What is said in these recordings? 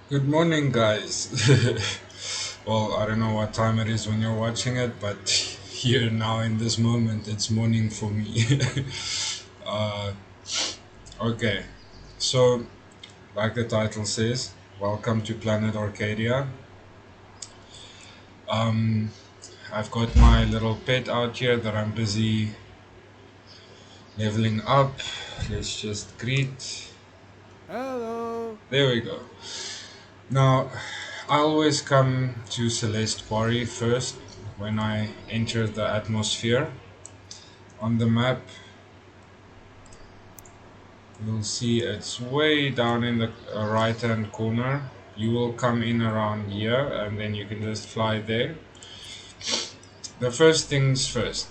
Good morning, guys. Well, I don't know what time it is when you're watching it, but here now in this moment, it's morning for me. uh, okay, so like the title says, welcome to Planet Arkadia. Um, I've got my little pet out here that I'm busy leveling up. Let's just greet. Hello. There we go. Now, I always come to Celeste Quarry first when I enter the atmosphere. On the map, you'll see it's way down in the right hand corner. You will come in around here and then you can just fly there. The first things first,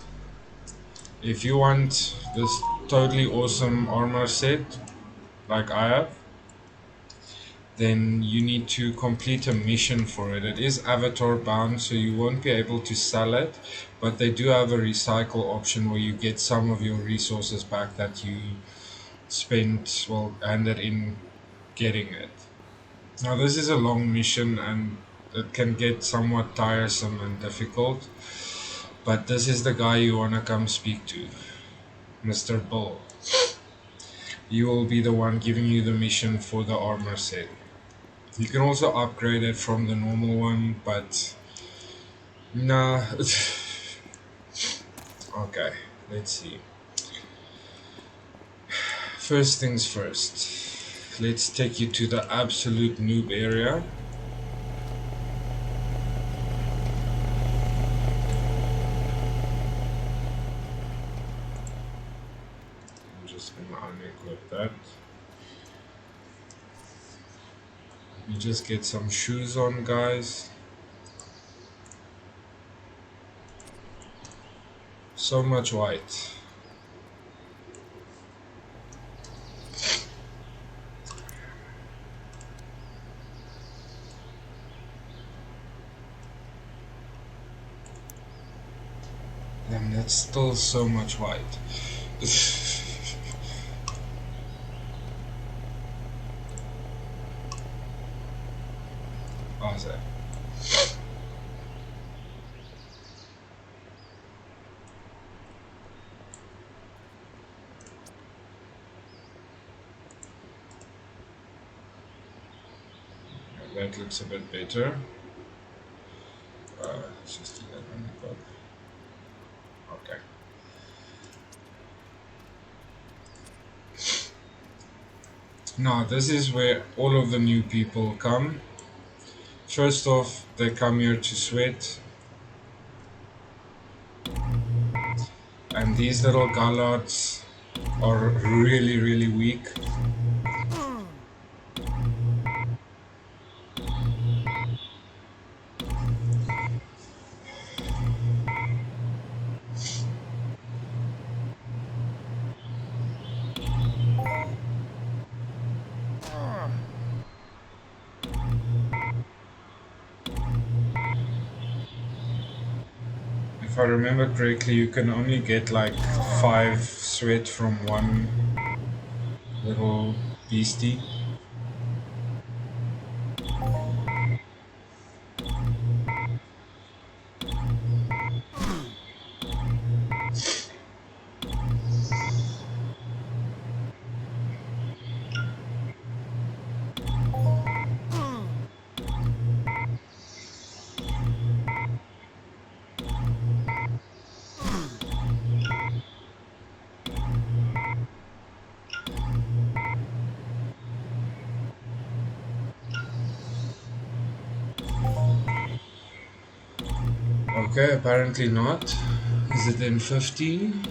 if you want this totally awesome armor set like I have, then you need to complete a mission for it. It is avatar bound, so you won't be able to sell it, but they do have a recycle option where you get some of your resources back that you spent, well, handed in getting it. Now, this is a long mission and it can get somewhat tiresome and difficult, but this is the guy you want to come speak to, Mr. Bull. He will be the one giving you the mission for the armor set. You can also upgrade it from the normal one, but nah. Okay, let's see. First things first. Let's take you to the absolute noob area. I'm just gonna unequip that. You just get some shoes on, guys. So much white. And that's still so much white. Awesome. That looks a bit better. Let's just do that on the top. Okay. Now, this is where all of the new people come. First off, they come here to sweat, and these little gallards are really, really weak. If I remember correctly, you can only get like 5 sweat from one little beastie. Okay, apparently not. Is it then 15?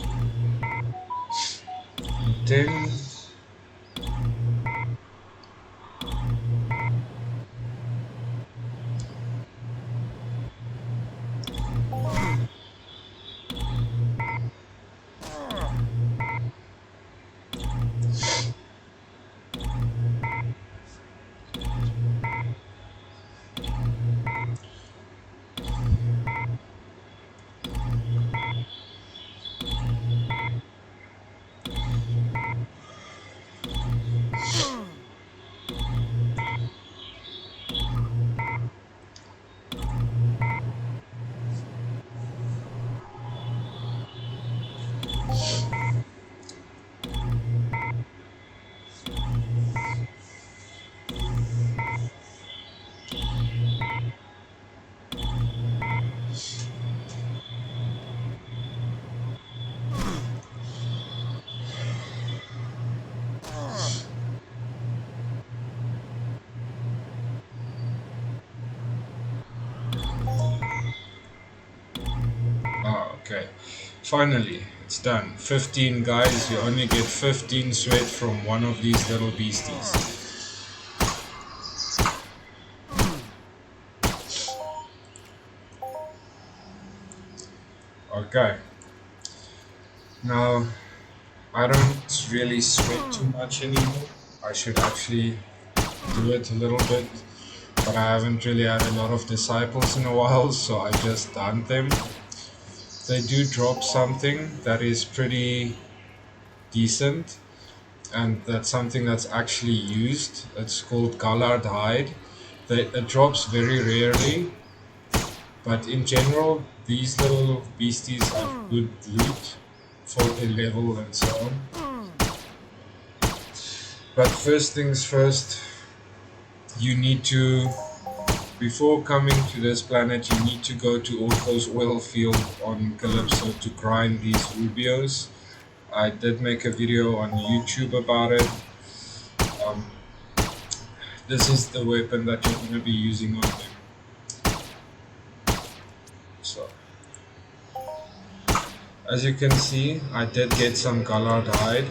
10? Okay, finally, it's done. 15 guys, you only get 15 sweat from one of these little beasties. Okay, now I don't really sweat too much anymore. I should actually do it a little bit, but I haven't really had a lot of disciples in a while, so I just done them. They do drop something that is pretty decent, and that's something that's actually used. It's called Gallard hide. It drops very rarely, but in general, these little beasties have good loot for the level and so on. But first things first, you need to, before coming to this planet, you need to go to Orko's oil field on Calypso to grind these rubios. I did make a video on YouTube about it. Um, this is the weapon that you're going to be using on them. So, as you can see, I did get some Gallard hide.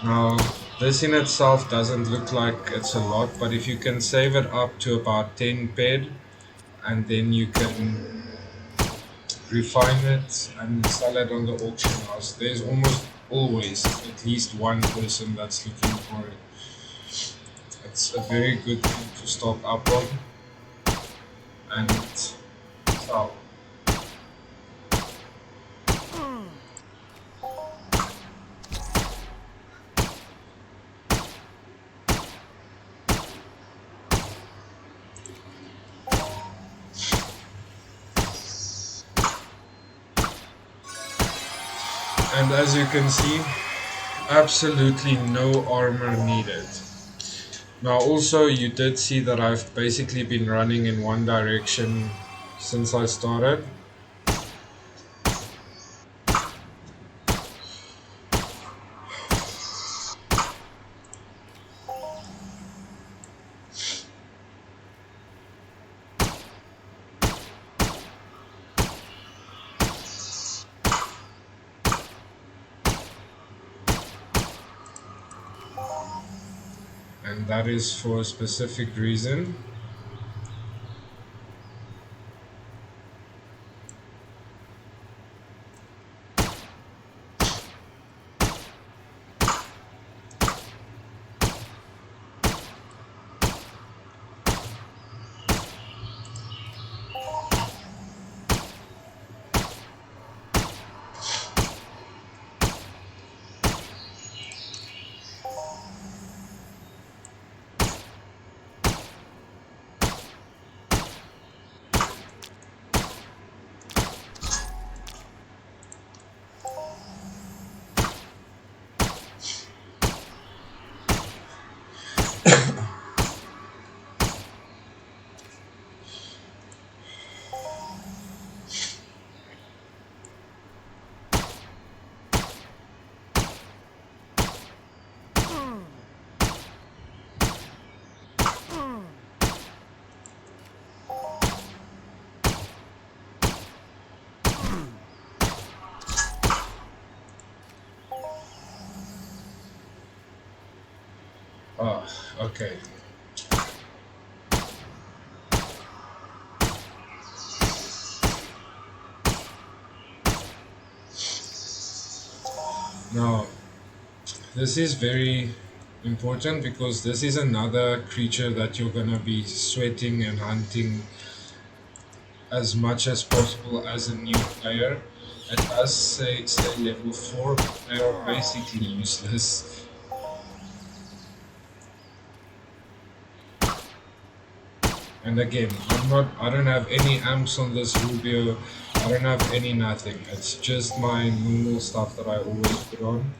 Now, this in itself doesn't look like it's a lot, but if you can save it up to about 10 ped, and then you can refine it and sell it on the auction house, there's almost always at least one person that's looking for it. It's a very good thing to stock up on and sell. And as you can see, absolutely no armor needed. Now also you did see that I've basically been running in one direction since I started. And that is for a specific reason. Oh, okay. Now, this is very important because this is another creature that you're gonna be sweating and hunting as much as possible as a new player. It does say level 4, but they are basically useless. And again, I don't have any amps on this Rubio, I don't have any nothing. It's just my normal stuff that I always put on.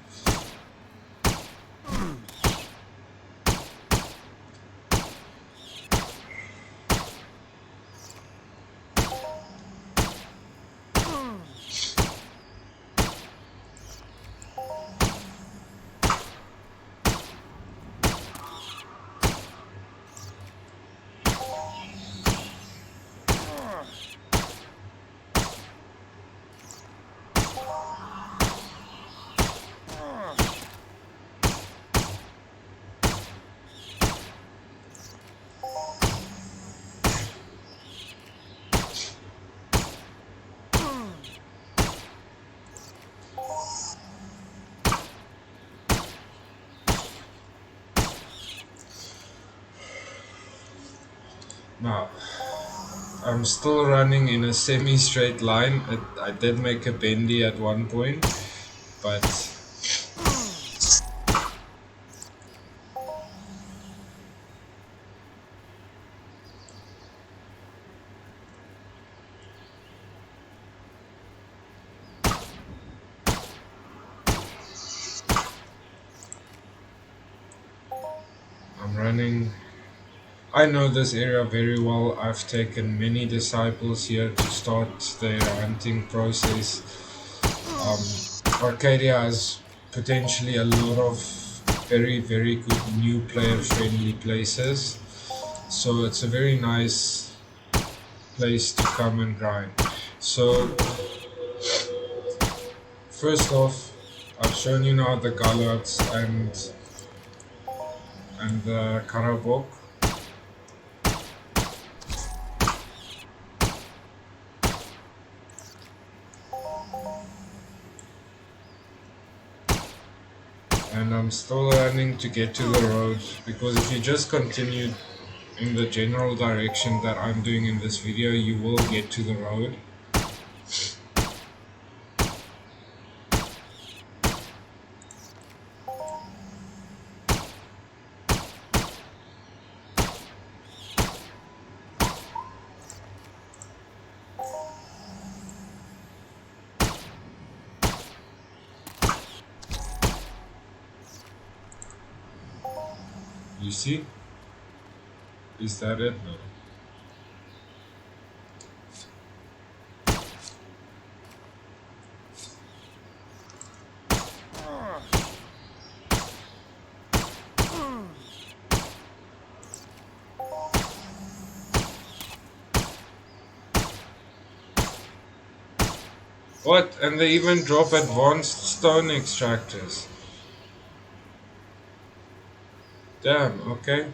Now, I'm still running in a semi-straight line. I did make a bendy at one point, but I'm running. I know this area very well. I've taken many disciples here to start their hunting process. Arcadia has potentially a lot of very, very good new player friendly places. So it's a very nice place to come and grind. So, first off, I've shown you now the Galats and the Karabok. And I'm still learning to get to the road, because if you just continue in the general direction that I'm doing in this video, you will get to the road. You see? Is that it? No. What? And they even drop advanced stone extractors. Damn, okay.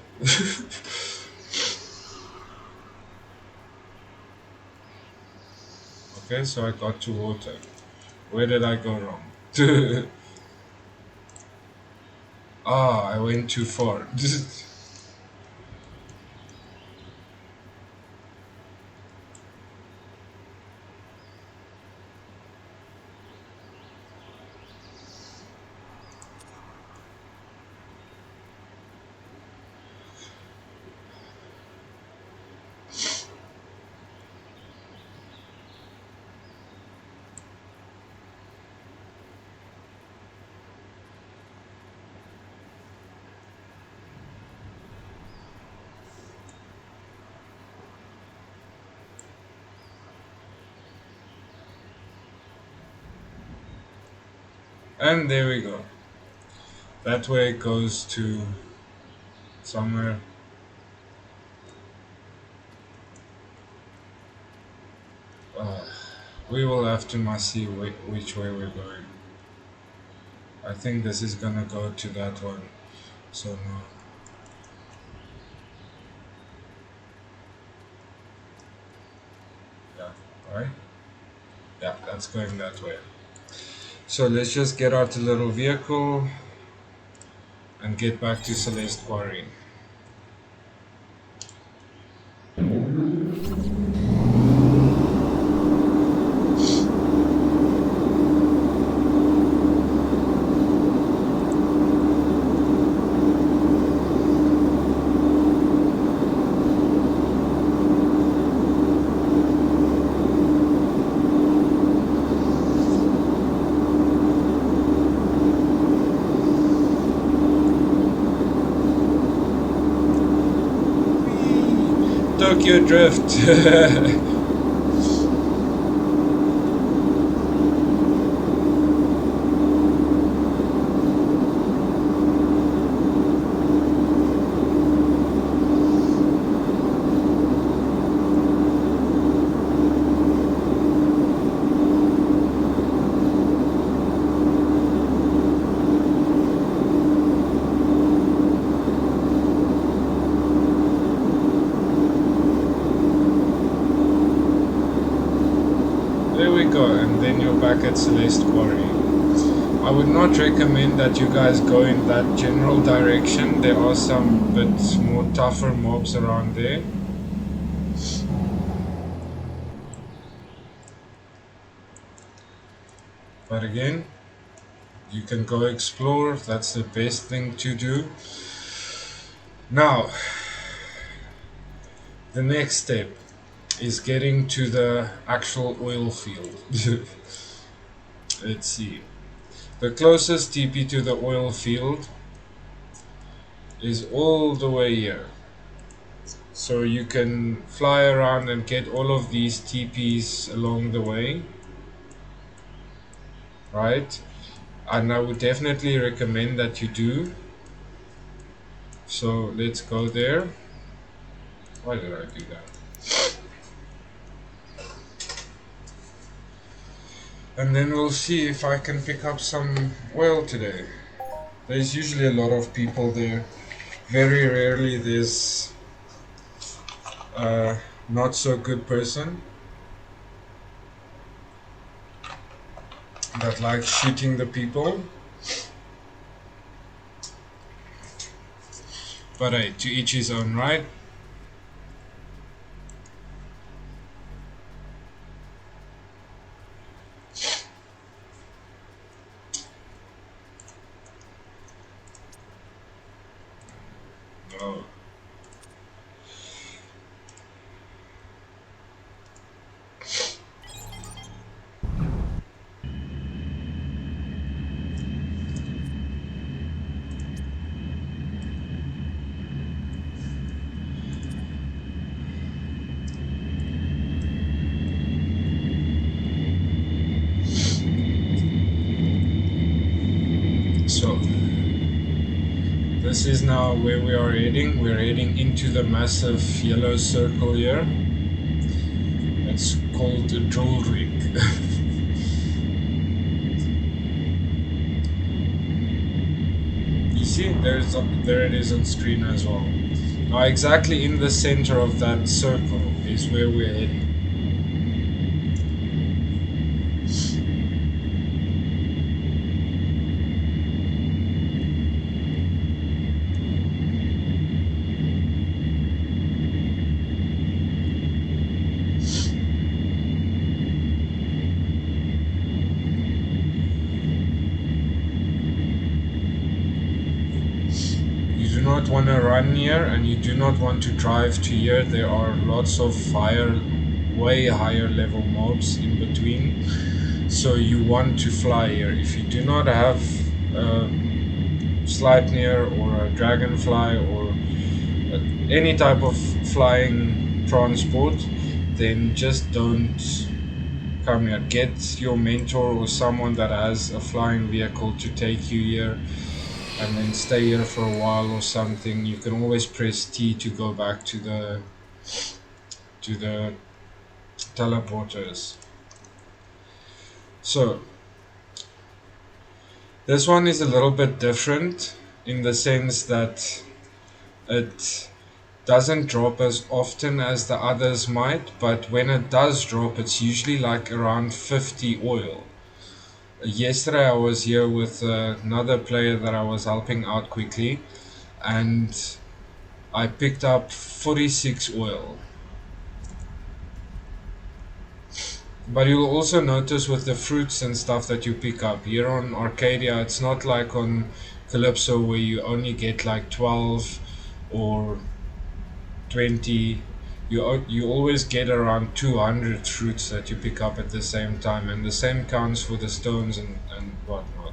Okay, so I got to water. Where did I go wrong? Ah, I went too far. And there we go. That way goes to somewhere. Uh, we will have to must see which way we're going. I think this is gonna go to that one. So no. Yeah, right? Yeah, that's going that way. So let's just get out the little vehicle and get back to Celeste Quarry. Tokyo Drift. There we go, and then you're back at Celeste Quarry. I would not recommend that you guys go in that general direction. There are some bit more tougher mobs around there. But again, you can go explore. That's the best thing to do. Now, the next step is getting to the actual oil field. Let's see. The closest TP to the oil field is all the way here. So you can fly around and get all of these TPs along the way, right? And I would definitely recommend that you do. So let's go there. Why did I do that? And then we'll see if I can pick up some oil today. There's usually a lot of people there. Very rarely there's a not so good person that likes shooting the people. But hey, to each his own, right? Oh. So, this is now where we are heading. We're heading into the massive yellow circle here. It's called a drill rig. You see, there it is on screen as well. Now, exactly in the center of that circle is where we're heading. You do not want to run here, and you do not want to drive to here. There are lots of way higher level mobs in between, so you want to fly here. If you do not have a Sleipnir or a dragonfly or any type of flying transport, then just don't come here. Get your mentor or someone that has a flying vehicle to take you here, and then stay here for a while or something. You can always press T to go back to the teleporters. So this one is a little bit different in the sense that it doesn't drop as often as the others might, but when it does drop, it's usually like around 50 oil. Yesterday I was here with another player that I was helping out quickly, and I picked up 46 oil. But you'll also notice with the fruits and stuff that you pick up here on Arkadia, it's not like on Calypso where you only get like 12 or 20. You always get around 200 fruits that you pick up at the same time, and the same counts for the stones and whatnot.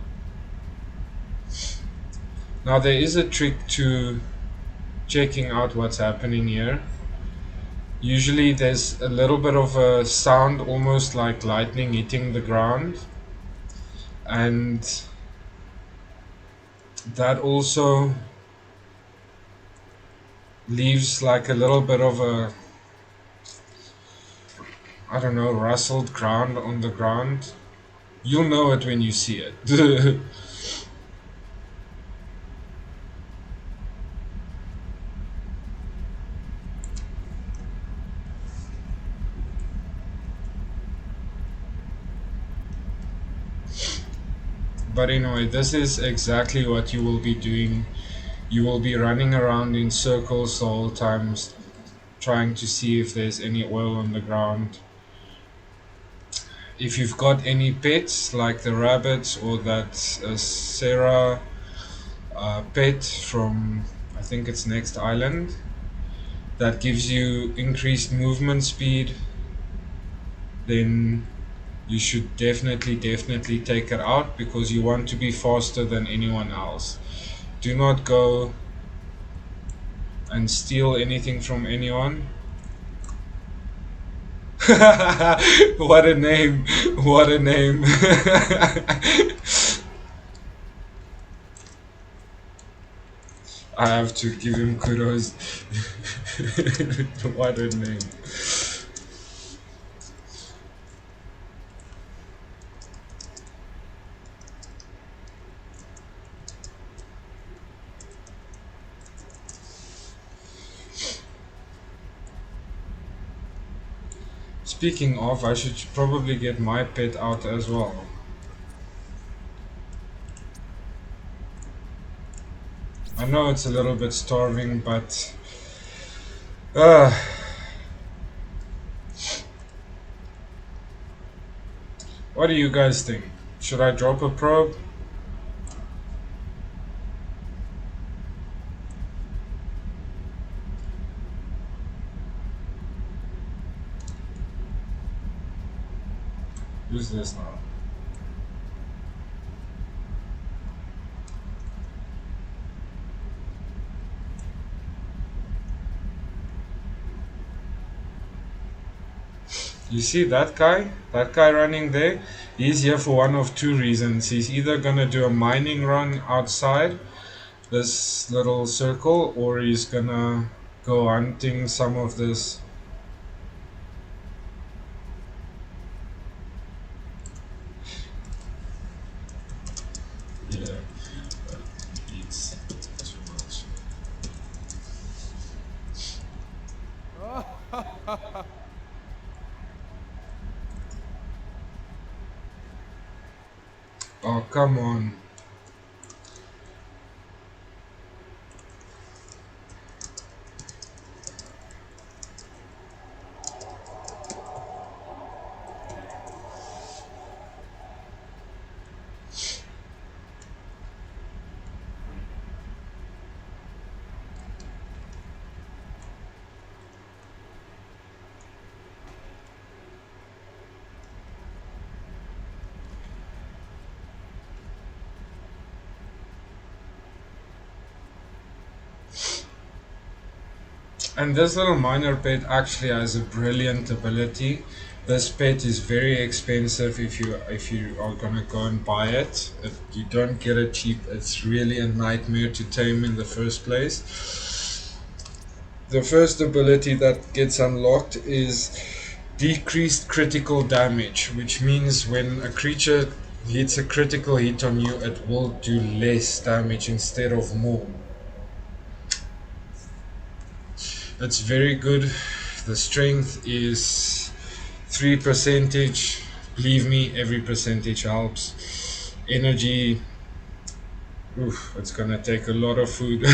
Now there is a trick to checking out what's happening here. Usually there's a little bit of a sound, almost like lightning hitting the ground, and that also leaves like a little bit of a, I don't know, rustled ground on the ground. You'll know it when you see it. But anyway, this is exactly what you will be doing. You will be running around in circles the whole time, trying to see if there's any oil on the ground. if you've got any pets like the rabbits or that Sarah pet from, I think it's next island, that gives you increased movement speed, then you should definitely take it out because you want to be faster than anyone else. Do not go and steal anything from anyone. What a name! What a name! I have to give him kudos. What a name! Speaking of, I should probably get my pet out as well. I know it's a little bit starving, but uh, what do you guys think? Should I drop a probe? Who's this now? You see that guy? That guy running there? He's here for one of two reasons. He's either gonna do a mining run outside this little circle, or he's gonna go hunting some of this. Yeah, eats too much. Oh, come on. And this little miner pet actually has a brilliant ability. This pet is very expensive if you are gonna go and buy it. You don't get it cheap. It's really a nightmare to tame in the first place. The first ability that gets unlocked is decreased critical damage, which means when a creature hits a critical hit on you, it will do less damage instead of more. That's very good. The strength is 3 percentage. Believe me, every percentage helps. Energy, oof, it's gonna take a lot of food.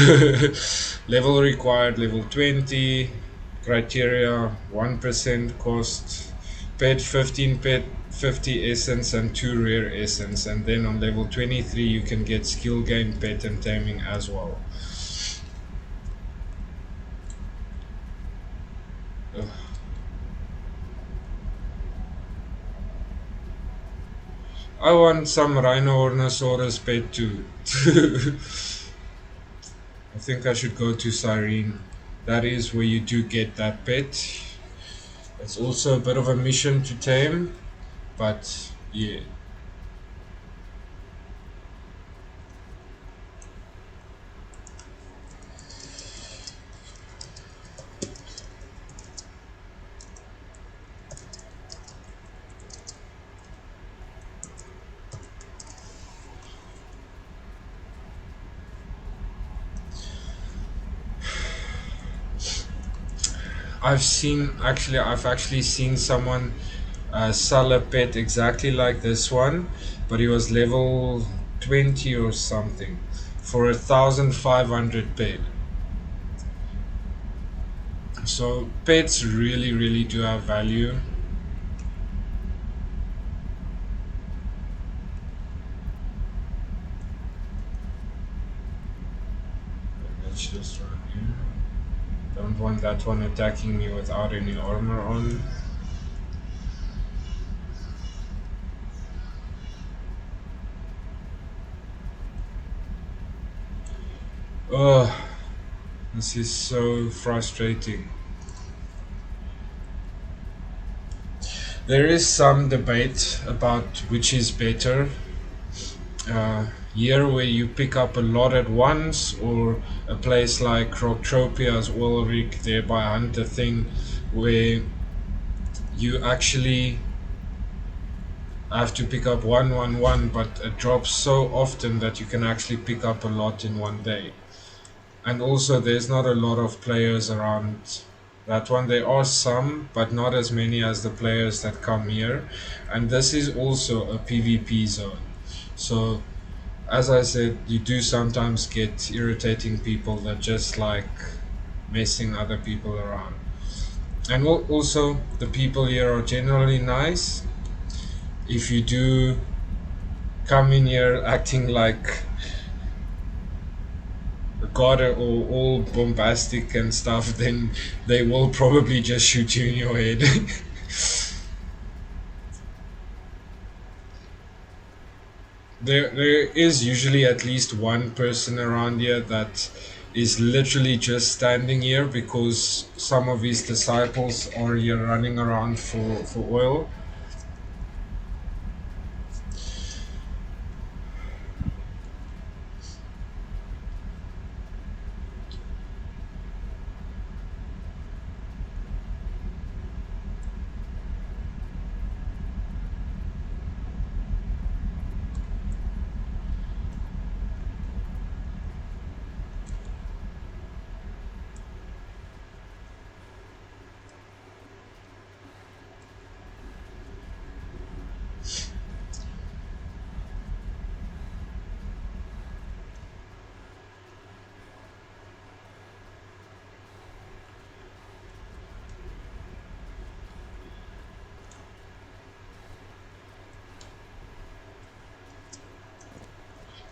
Level required, level 20. Criteria, 1% cost. Pet 15 pet, 50 essence and 2 rare essence. And then on level 23 you can get skill gain, pet and taming as well. Ugh. I want some Rhinoornosaurus pet too. I think I should go to Cyrene. That is where you do get that pet. It's also a bit of a mission to tame, but yeah. I've actually seen someone sell a pet exactly like this one, but he was level 20 or something for 1,500 paid. So pets really do have value. don't want that one attacking me without any armor on. Ugh, this is so frustrating. There is some debate about which is better. Here where you pick up a lot at once, or a place like Croctropia's oil rig there by Hunter thing, where you actually have to pick up one, but it drops so often that you can actually pick up a lot in one day. And also, there's not a lot of players around that one. There are some, but not as many as the players that come here. And this is also a PvP zone. So, as I said, you do sometimes get irritating people that just like messing other people around. And also, the people here are generally nice. If you do come in here acting like a god or all bombastic and stuff, then they will probably just shoot you in your head. There is usually at least one person around here that is literally just standing here because some of his disciples are here running around for oil.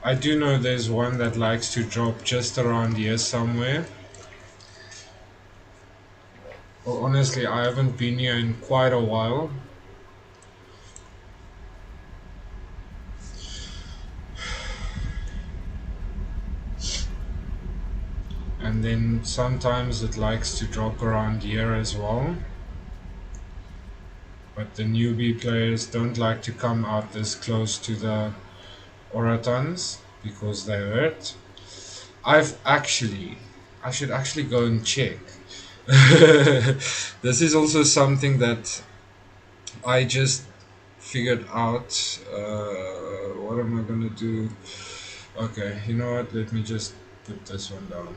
I do know there's one that likes to drop just around here somewhere. Well, honestly, I haven't been here in quite a while. And then sometimes it likes to drop around here as well. But the newbie players don't like to come out this close to the oratons because they hurt. I should actually go and check. This is also something that I just figured out. What am I gonna do? Okay, you know what? Let me just put this one down.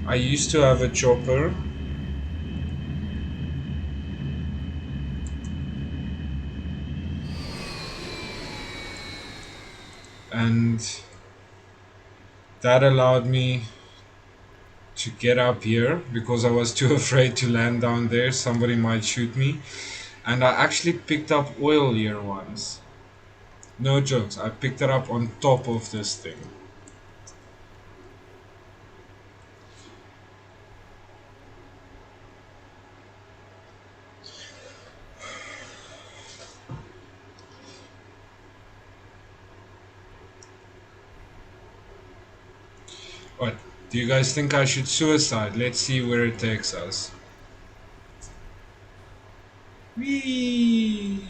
I used to have a chopper. And that allowed me to get up here because I was too afraid to land down there. Somebody might shoot me. And I actually picked up oil here once. No jokes, I picked it up on top of this thing. What? Do you guys think I should suicide? Let's see where it takes us. Whee!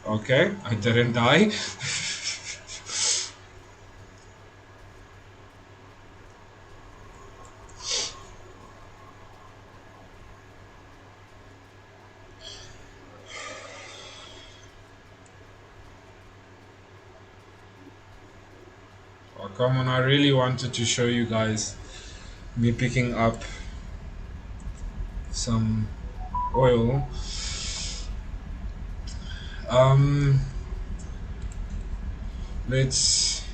Okay, I didn't die. Oh, come on, I really wanted to show you guys me picking up some oil. Um, let's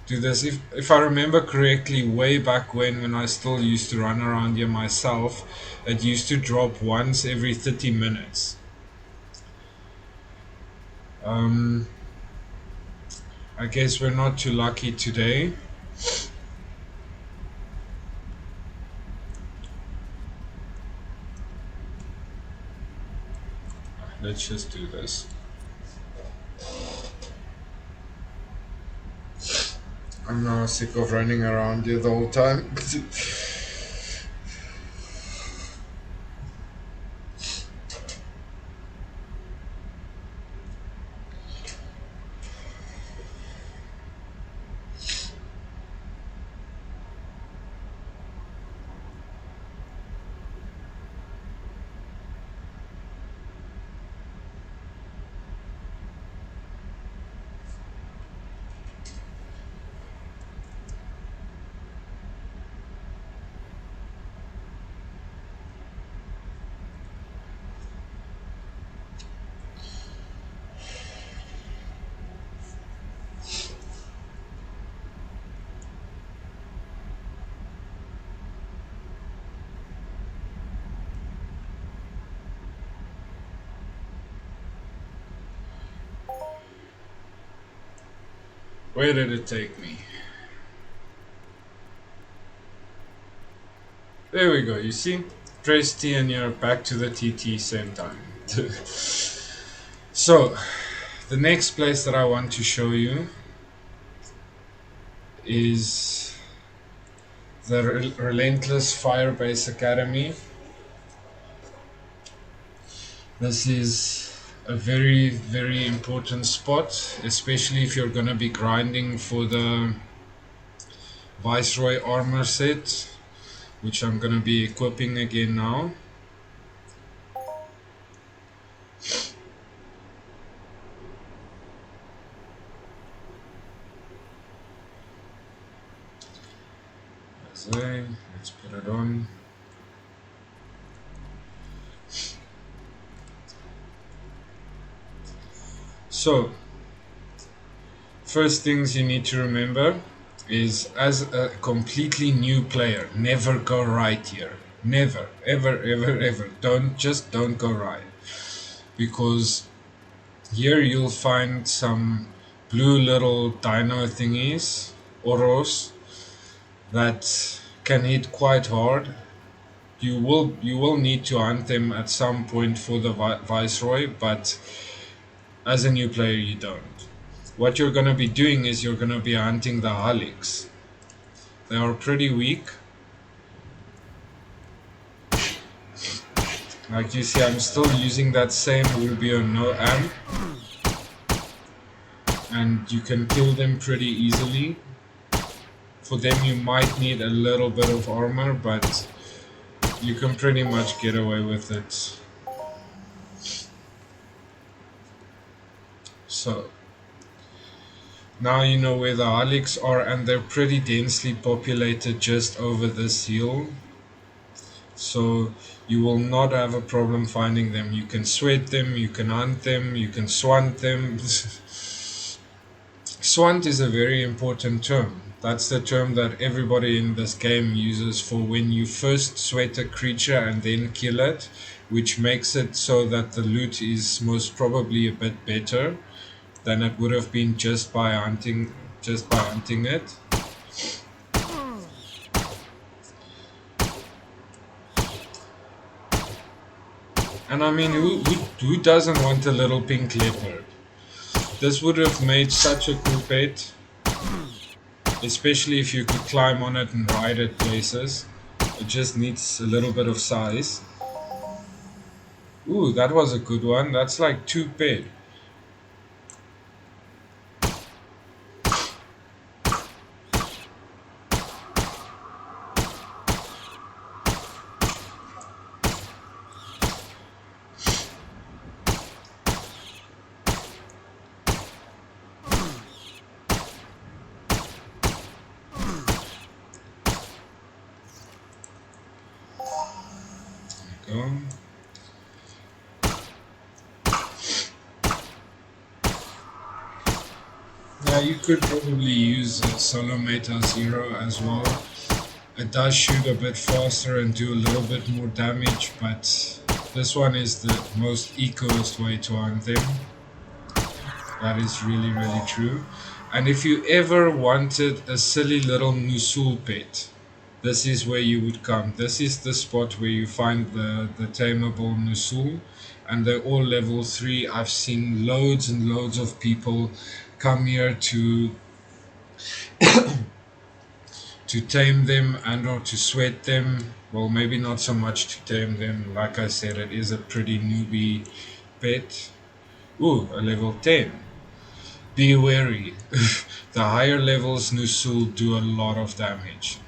do this. If I remember correctly, way back when I still used to run around here myself, it used to drop once every 30 minutes. Um, I guess we're not too lucky today. Let's just do this. I'm now sick of running around here the whole time. Where did it take me? There we go, you see? Press T and you're back to the TT same time. So, the next place that I want to show you is the Relentless Firebase Academy. This is a very, very important spot, especially if you're gonna be grinding for the Viceroy armor set, which I'm gonna be equipping again now. Let's put it on. So, first things you need to remember is, as a completely new player, never go right here. Never, ever, ever, ever. Don't go right. Because here you'll find some blue little dino thingies, Oros, that can hit quite hard. You will need to hunt them at some point for the Viceroy, but as a new player you don't. What you're gonna be doing is you're gonna be hunting the Halix. They are pretty weak. Like you see, I'm still using that same Rubio no amp, and you can kill them pretty easily. For them you might need a little bit of armor, but you can pretty much get away with it. So now you know where the Halix are, and they're pretty densely populated just over this hill. So you will not have a problem finding them. You can sweat them, you can hunt them, you can swant them. Swant is a very important term. That's the term that everybody in this game uses for when you first sweat a creature and then kill it, which makes it so that the loot is most probably a bit better than it would have been just by hunting it. And I mean, who doesn't want a little pink leopard? This would have made such a cool pet, especially if you could climb on it and ride it places. It just needs a little bit of size. Ooh, that was a good one. That's like 2 pet. Go. Yeah, you could probably use Solo Meta Zero as well. It does shoot a bit faster and do a little bit more damage, but this one is the most ecoest way to hunt them. That is really, really true. And if you ever wanted a silly little Nusul pet, this is where you would come. This is the spot where you find the tameable Nusul, and they're all level 3. I've seen loads and loads of people come here to tame them and or to sweat them. Well, maybe not so much to tame them. Like I said, it is a pretty newbie pet. Ooh, a level 10. Be wary. The higher levels Nusul do a lot of damage.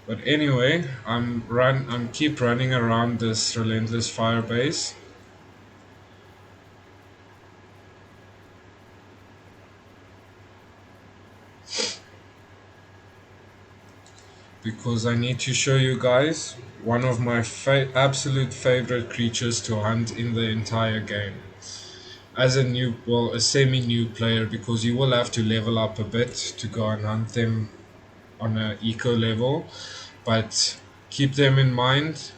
But anyway, I'm keep running around this relentless fire base. Because I need to show you guys one of my absolute favorite creatures to hunt in the entire game. As a new, well, a semi-new player, because you will have to level up a bit to go and hunt them on a eco level, but keep them in mind.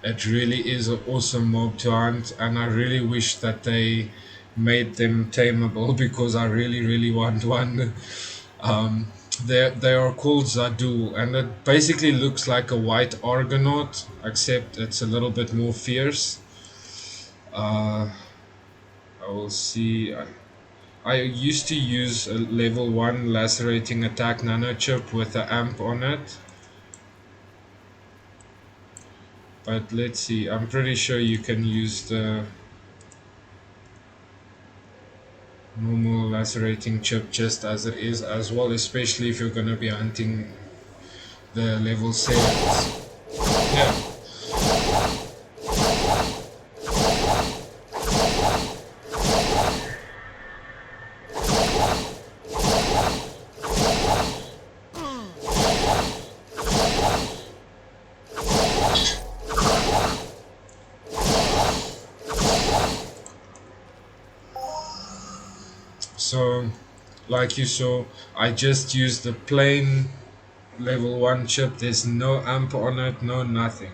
It really is an awesome mob to hunt, and I really wish that they made them tameable because I really, really want one. Um, they are called Zadul, and it basically looks like a white Argonaut, except it's a little bit more fierce. Uh, I will see. I used to use a level 1 lacerating attack nano chip with the amp on it. But let's see, I'm pretty sure you can use the normal lacerating chip just as it is as well, especially if you're going to be hunting the level 7s. Yeah. So, like you saw, I just used the plain level 1 chip. There's no amp on it, no nothing.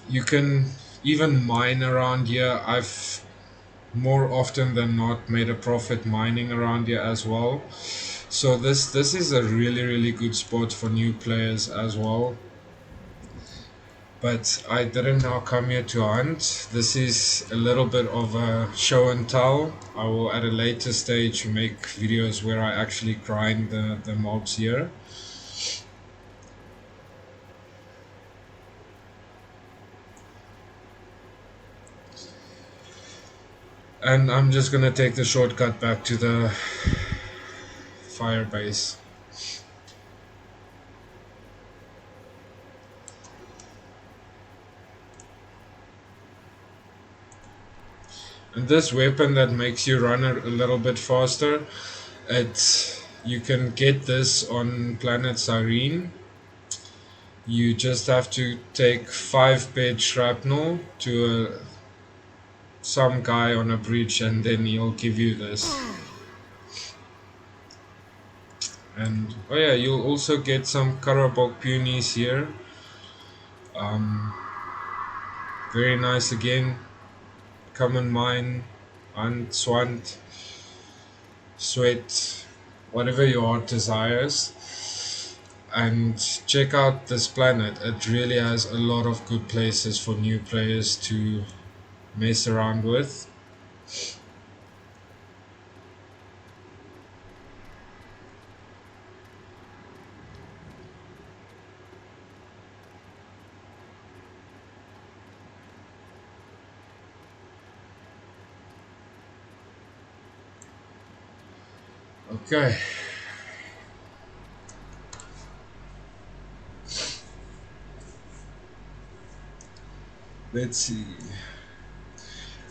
You can even mine around here. I've more often than not made a profit mining around here as well. So this is a really really good spot for new players as well. But I didn't now come here to hunt. This is a little bit of a show and tell. I will at a later stage make videos where I actually grind the mobs here. And I'm just gonna take the shortcut back to the fire base. And this weapon that makes you run a little bit faster, you can get this on Planet Cyrene. You just have to take 5 bed shrapnel to some guy on a bridge, and then he'll give you this. And oh yeah, you'll also get some Karabok Punies here. Very nice again. Come and mine, hunt, swant, sweat, whatever your heart desires. And check out this planet. It really has a lot of good places for new players to mess around with. Okay. Let's see.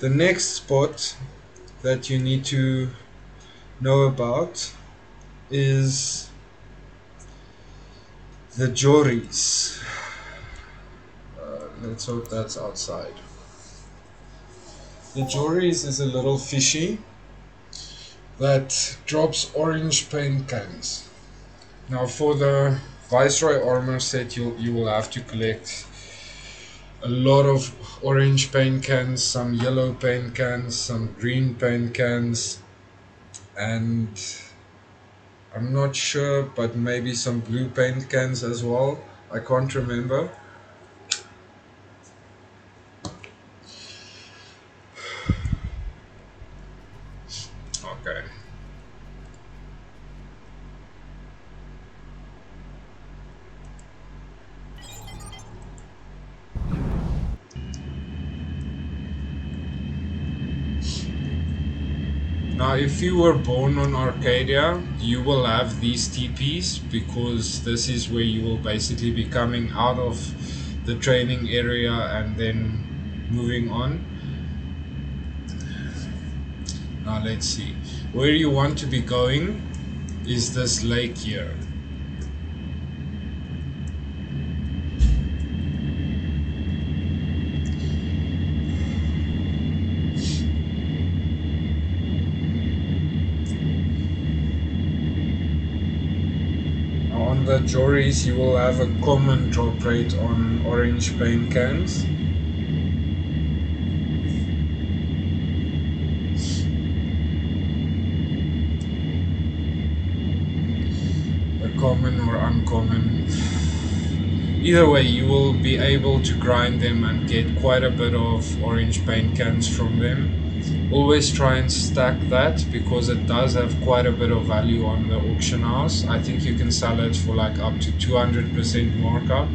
The next spot that you need to know about is the Joris. Let's hope that's outside. The Joris is a little fishy that drops orange paint cans. Now for the Viceroy armor set, you will have to collect a lot of orange paint cans, some yellow paint cans, some green paint cans, and I'm not sure, but maybe some blue paint cans as well. I can't remember. Okay. Now, if you were born on Arcadia, you will have these TPs because this is where you will basically be coming out of the training area and then moving on. Now, let's see. Where you want to be going is this lake here. On the Joris, you will have a common drop rate on orange paint cans. A common or uncommon. Either way, you will be able to grind them and get quite a bit of orange paint cans from them. Always try and stack that because it does have quite a bit of value on the auction house. I think you can sell it for like up to 200% markup.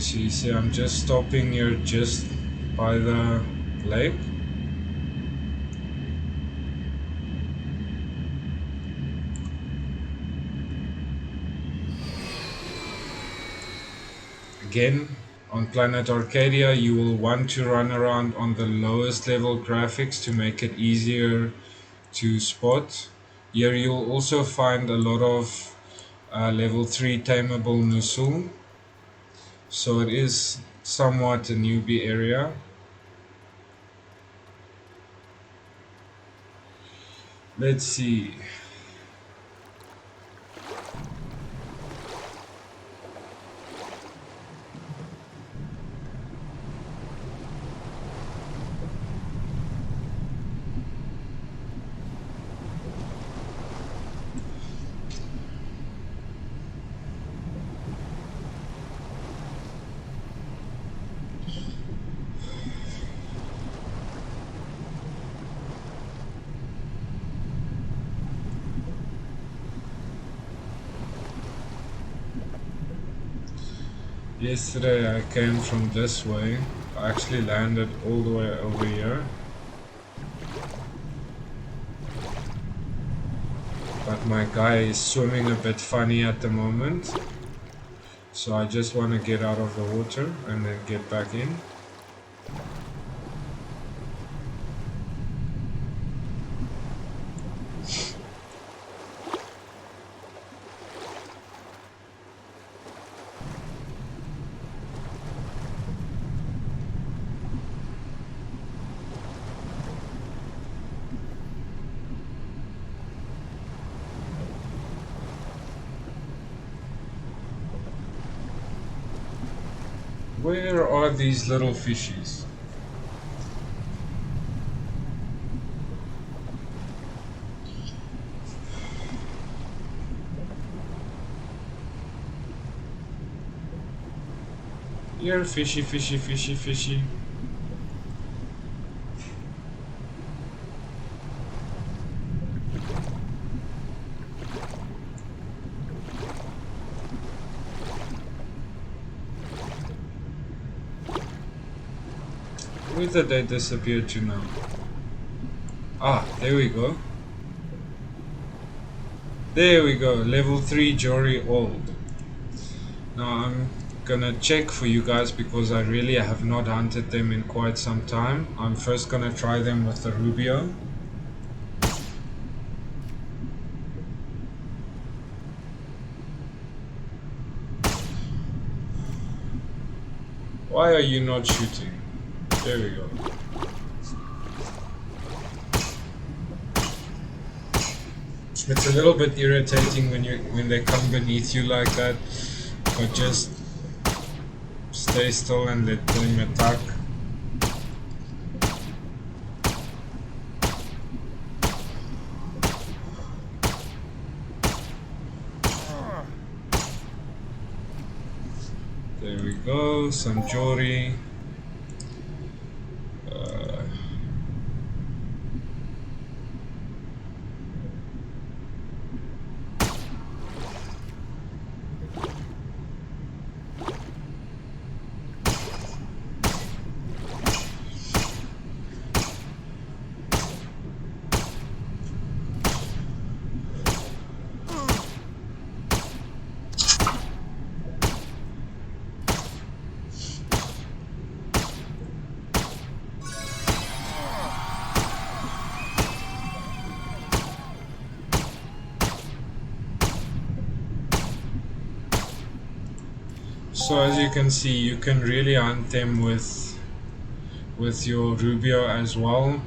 So you see I'm just stopping here just by the lake. Again, on Planet Arcadia you will want to run around on the lowest level graphics to make it easier to spot. Here you'll also find a lot of level 3 tameable Nusul. So it is somewhat a newbie area. Let's see. Yesterday I came from this way. I actually landed all the way over here. But my guy is swimming a bit funny at the moment. So I just want to get out of the water and then get back in. Where are these little fishies? Here, fishy, fishy, fishy, fishy. Where did they disappear to now? Ah, there we go. There we go. Level 3 Jory Old. Now I'm gonna check for you guys because I really have not hunted them in quite some time. I'm first gonna try them with the Rubio. Why are you not shooting? There we go. It's a little bit irritating when they come beneath you like that, but just stay still and let them attack. There we go, some Jory. So as you can see, you can really hunt them with your Rubio as well.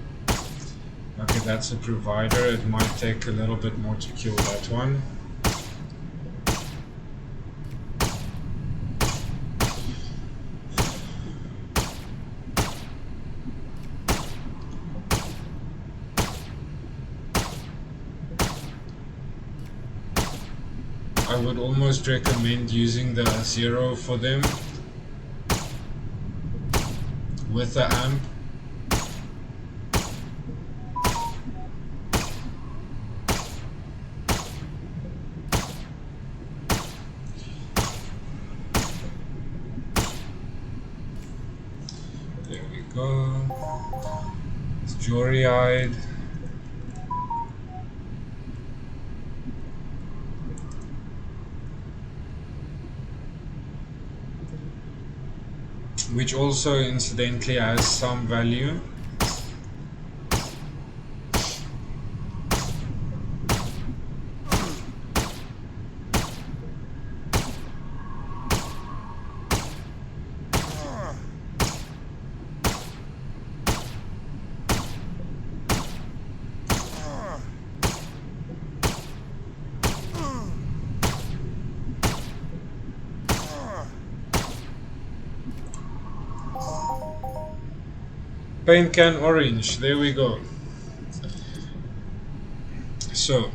Okay, that's a provider. It might take a little bit more to kill that one. I would almost recommend using the zero for them with the amp. There we go. It's Jory-eyed. Which also incidentally has some value. Paint can orange, there we go. So,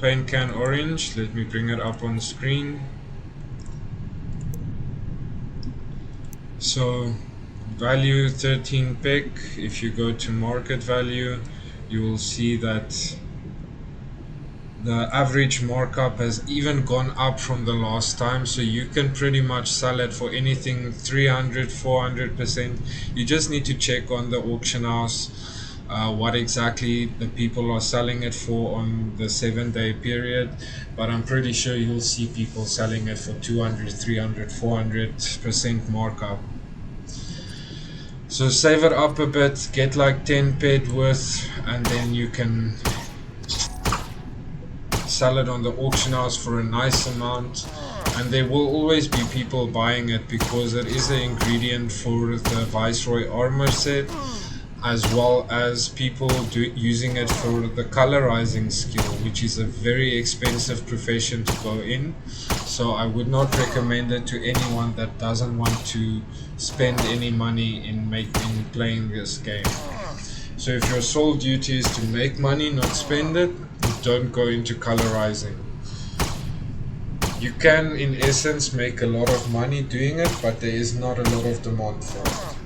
paint can orange, let me bring it up on the screen. So, value 13 pick. If you go to market value, you will see that the average markup has even gone up from the last time, so you can pretty much sell it for anything 300-400%. You just need to check on the auction house what exactly the people are selling it for on the 7-day period, but I'm pretty sure you'll see people selling it for 200, 300, 400% markup. So save it up a bit, get like 10 ped worth, and then you can sell it on the auction house for a nice amount. And there will always be people buying it because it is an ingredient for the Viceroy armor set, as well as people using it for the colorizing skill, which is a very expensive profession to go in. So I would not recommend it to anyone that doesn't want to spend any money in playing this game. So if your sole duty is to make money, not spend it, don't go into colorizing. You can, in essence, make a lot of money doing it, but there is not a lot of demand for it.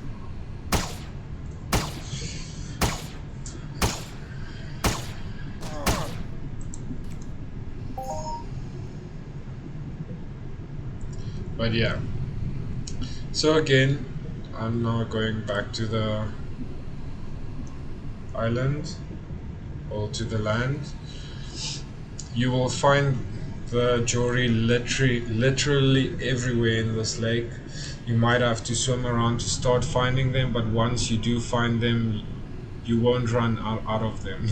But yeah. So again, I'm now going back to the island. or to the land, you will find the jewelry literally everywhere in this lake. You might have to swim around to start finding them, but once you do find them, you won't run out of them.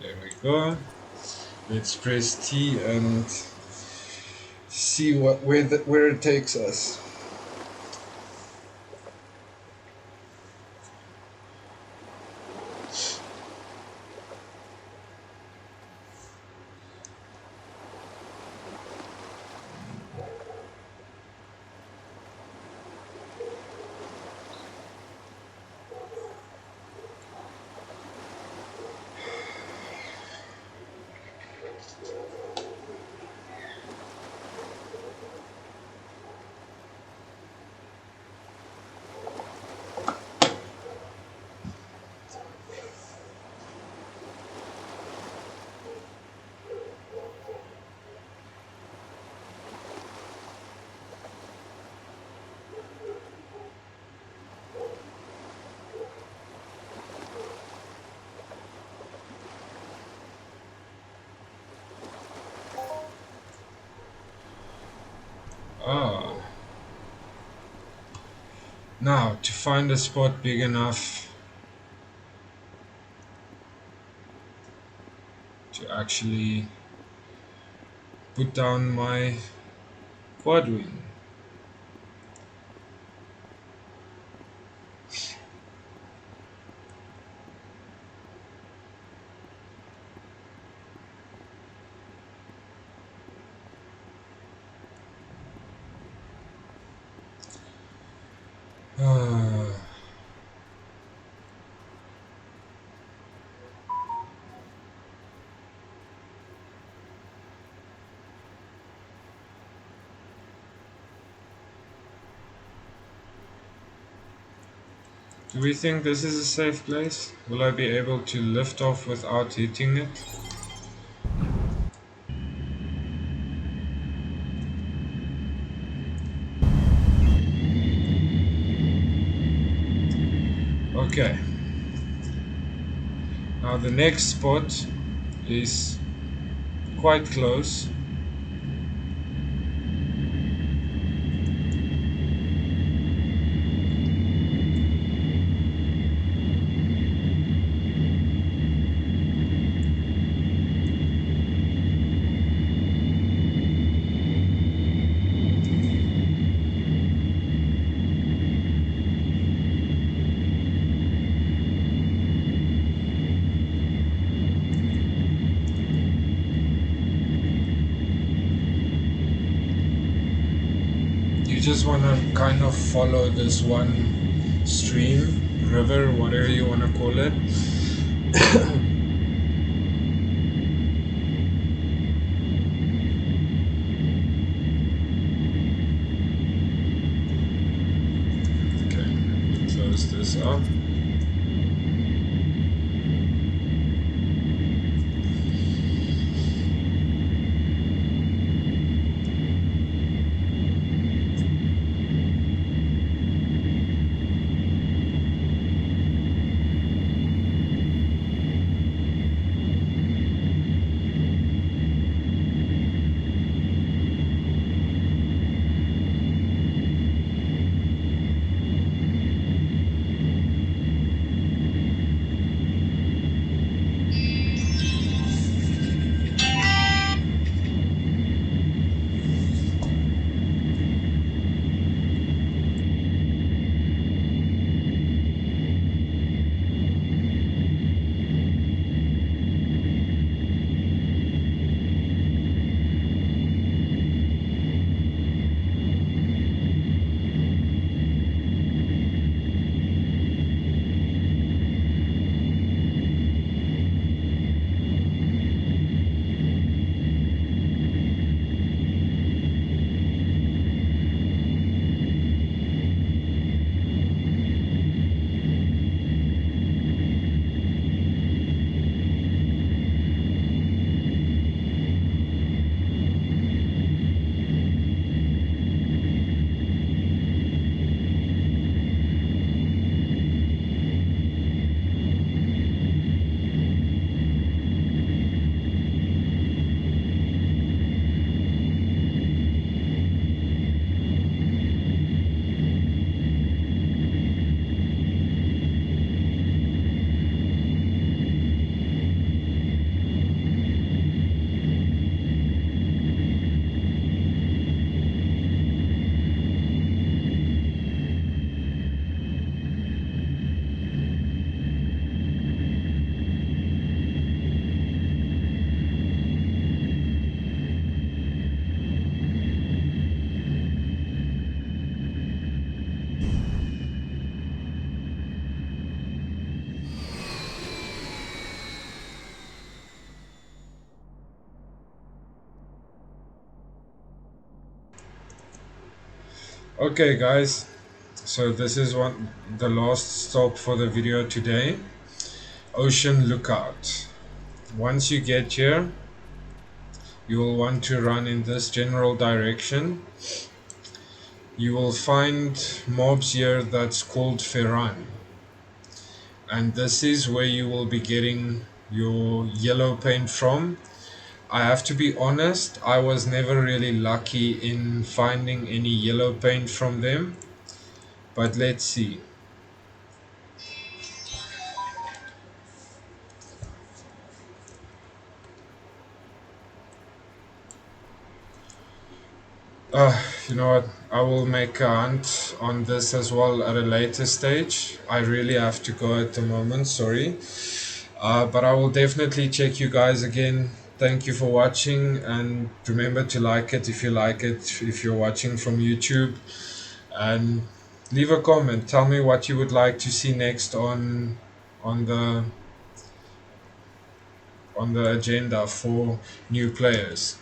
There we go. Let's press T and see where it takes us. Ah, now to find a spot big enough to actually put down my quad wing. Ah, do we think this is a safe place? Will I be able to lift off without hitting it? Okay. Now the next spot is quite close. You just want to kind of follow this one stream, river, whatever you want to call it. Okay, let me close this up. Okay, guys. So this is the last stop for the video today. Ocean Lookout. Once you get here, you will want to run in this general direction. You will find mobs here that's called Ferran. And this is where you will be getting your yellow paint from. I have to be honest, I was never really lucky in finding any yellow paint from them. But let's see. You know what? I will make a hunt on this as well at a later stage. I really have to go at the moment, sorry. But I will definitely check you guys again. Thank you for watching, and remember to like it if you like it, if you're watching from YouTube. And leave a comment. Tell me what you would like to see next on the on the agenda for new players.